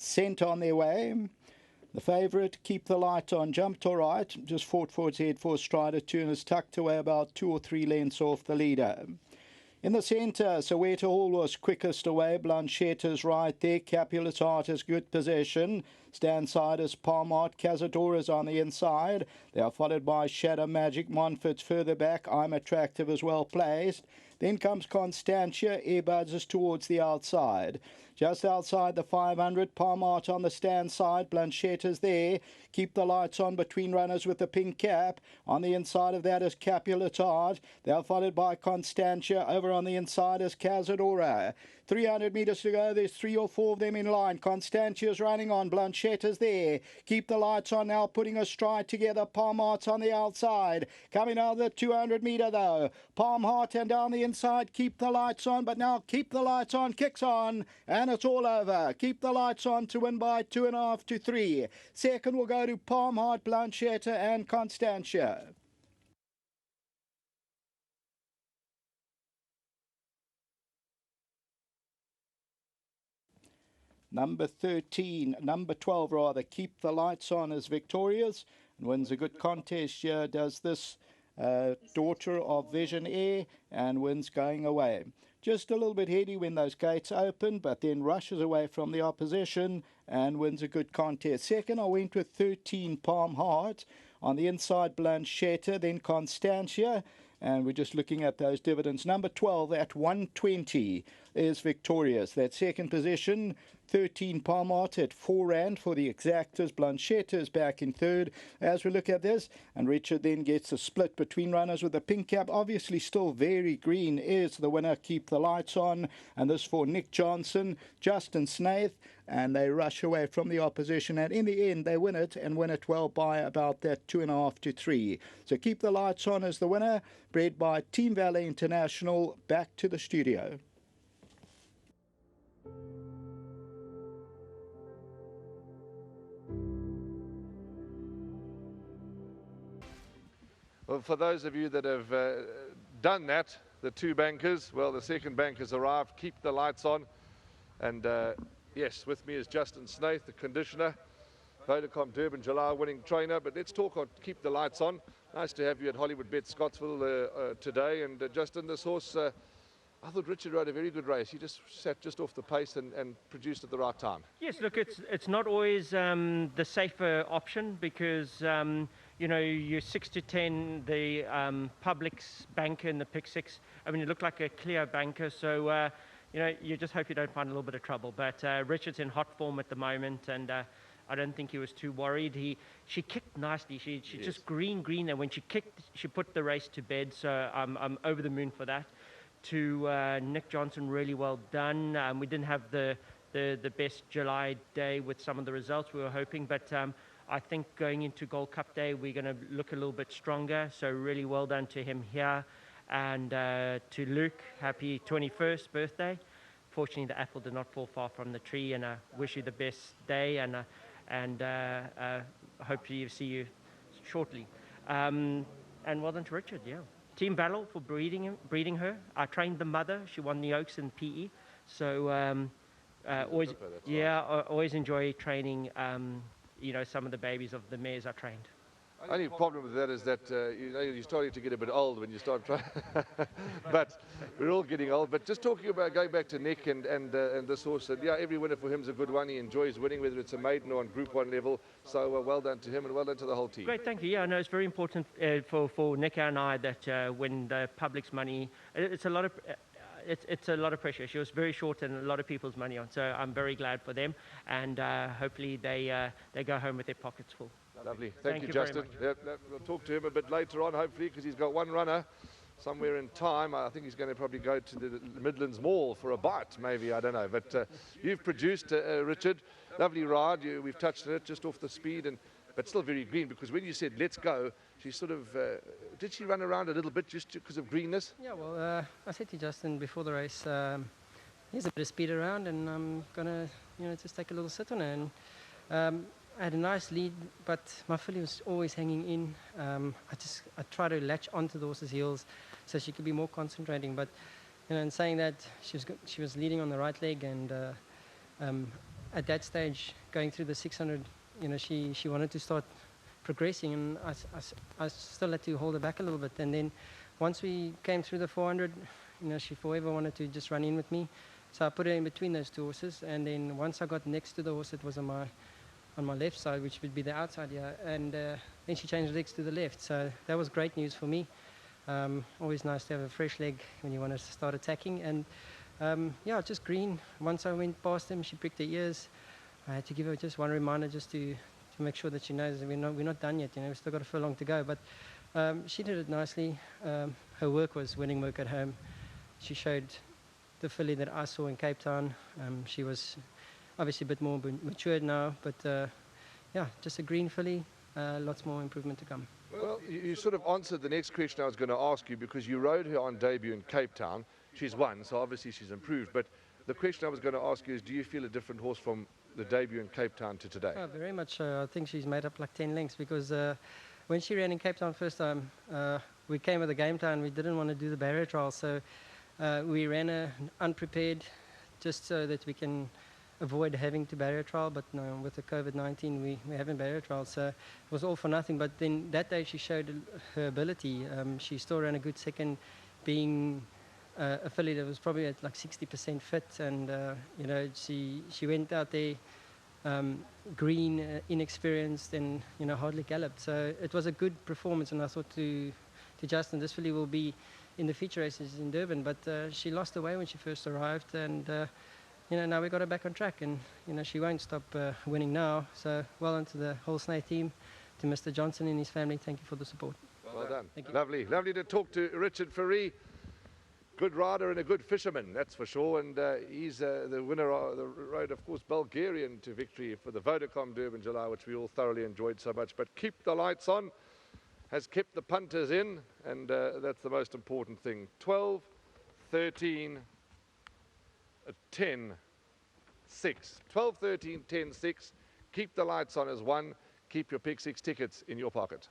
Scent on their way. The favourite, Keep the Light On, jumped all right, just fought for its head for a stride or two and is tucked away about 2 or 3 lengths off the leader. In the centre, Soweto Hall was quickest away. Blanchetta's right there. Capulet's Heart has good possession. Standside is Palmart. Casadora's on the inside. They are followed by Shadow Magic. Montfort's further back. I'm Attractive as well placed. Then comes Constantia. Earbuds is towards the outside. Just outside the 500, Palmart on the stand side. Blanchetta's there. Keep the Lights On between runners with the pink cap. On the inside of that is Capulet's Heart. They are followed by Constantia. Over on the inside is Casadora. 300 metres to go. There's 3 or 4 of them in line. Constantia's running on. Blanchetta's there. Keep the Lights On now putting a stride together. Palmart's on the outside. Coming out of the 200 metre though. Palmart and down the inside. Keep the Lights On. But now Keep the Lights On kicks on. And it's all over. Keep the Lights On to win by 2.5 to 3. Second will go to Palmart, Blanchetta and Constantia. Number 12 rather, Keep the Lights On is victorious and wins a good contest here. Does this daughter of Vision Air and wins going away. Just a little bit heady when those gates open, but then rushes away from the opposition and wins a good contest. Second, I went with 13 Palm Heart. On the inside, Blanchetta, then Constantia. And we're just looking at those dividends. Number 12 at 120 is victorious. That second position, 13 Palmart at 4 rand for the exactors. Blanchetta is back in third as we look at this. And Richard then gets a split between runners with a pink cap. Obviously still very green is the winner, Keep the Lights On. And this for Nick Johnson, Justin Snaith. And they rush away from the opposition. And in the end, they win it and win it well by about that 2.5 to 3. So Keep the Lights On as the winner, bred by Team Valley International. Back to the studio. Well, for those of you that have done that, the 2 bankers, well, the second bank has arrived. Keep the Lights On. And yes, with me is Justin Snaith, the conditioner, Vodacom Durban July winning trainer. But let's talk on Keep the Lights On. Nice to have you at Hollywoodbets Scottsville today. And Justin, this horse, I thought Richard rode a very good race. He just sat just off the pace and produced at the right time. Yes, look, it's not always the safer option because you know, you're 6 to 10, the public's banker in the pick 6. I mean, it looked like a clear banker, so you know, you just hope you don't find a little bit of trouble. But Richard's in hot form at the moment, and I don't think he was too worried. She kicked nicely. She yes. Just green, and when she kicked, she put the race to bed. So I'm over the moon for that. To Nick Johnson, really well done. We didn't have the best July day with some of the results we were hoping, but I think going into Gold Cup Day, we're going to look a little bit stronger. So really well done to him here. And to Luke, happy 21st birthday. Fortunately, the apple did not fall far from the tree, and I wish you the best day, and hope to see you shortly. And well done to Richard, yeah. Team Battle for breeding her. I trained the mother. She won the Oaks in PE. So always, yeah, I always enjoy training. You know, some of the babies of the mares I trained. Only problem with that is that you know, you're starting to get a bit old when you start trying. But we're all getting old. But just talking about going back to Nick and this horse, and yeah, every winner for him is a good one. He enjoys winning, whether it's a maiden or on Group 1 level. So well done to him and well done to the whole team. Great, thank you. Yeah, I know it's very important for Nick and I that when the public's money, it's a lot of. It's a lot of pressure. She was very short and a lot of people's money on. So I'm very glad for them, and hopefully they go home with their pockets full. Lovely. Thank you, Justin. We'll talk to him a bit later on, hopefully, because he's got one runner somewhere in time. I think he's going to probably go to the Midlands Mall for a bite, maybe. I don't know. But you've produced, Richard, lovely ride. We've touched on it just off the speed, but still very green, because when you said, let's go, she sort of, did she run around a little bit just because of greenness? Yeah, well, I said to Justin before the race, there's a bit of speed around, and I'm going to, you know, just take a little sit on her. And I had a nice lead, but my filly was always hanging in. I try to latch onto the horse's heels so she could be more concentrating. But, you know, in saying that, she was leading on the right leg, and at that stage, going through the 600, she wanted to start progressing, and I still had to hold her back a little bit. And then once we came through the 400, she forever wanted to just run in with me. So I put her in between those two horses, and then once I got next to the horse, it was on my left side, which would be the outside here, and then she changed legs to the left. So that was great news for me. Always nice to have a fresh leg when you want to start attacking. And yeah, just green. Once I went past them, she pricked her ears. I had to give her just one reminder just to make sure that she knows that we're not done yet. We've still got a furlong to go. But she did it nicely. Her work was winning work at home. She showed the filly that I saw in Cape Town. She was obviously a bit more matured now, but yeah, just a green filly. Lots more improvement to come. Well, you sort of answered the next question I was going to ask you, because you rode her on debut in Cape Town. She's won, so obviously she's improved. But the question I was going to ask you is, do you feel a different horse from the debut in Cape Town to today? Oh, very much so. I think she's made up like 10 lengths, because when she ran in Cape Town first time, we came with a game plan. We didn't want to do the barrier trial, so we ran her unprepared just so that we can avoid having to barrier trial. But no, with the COVID-19, we haven't barrier trial, so it was all for nothing. But then that day she showed her ability. She still ran a good second, being a filly that was probably at like 60% fit, and she went out there green, inexperienced, and hardly galloped. So it was a good performance, and I thought to Justin, this filly will be in the feature races in Durban, but she lost her way when she first arrived, and now we got her back on track, and she won't stop winning now. So well done to the whole Snaith team, to Mr. Johnson and his family. Thank you for the support. Well done. Thank you. Lovely to talk to Richard Fourie. Good rider and a good fisherman, that's for sure. And he's the winner of the road, of course, Bulgarian to victory for the Vodacom Durban July, which we all thoroughly enjoyed so much. But keep the lights on has kept the punters in, and that's the most important thing. 12, 13, 10, 6. 12, 13, 10, 6. Keep the lights on as one. Keep your Pick 6 tickets in your pocket.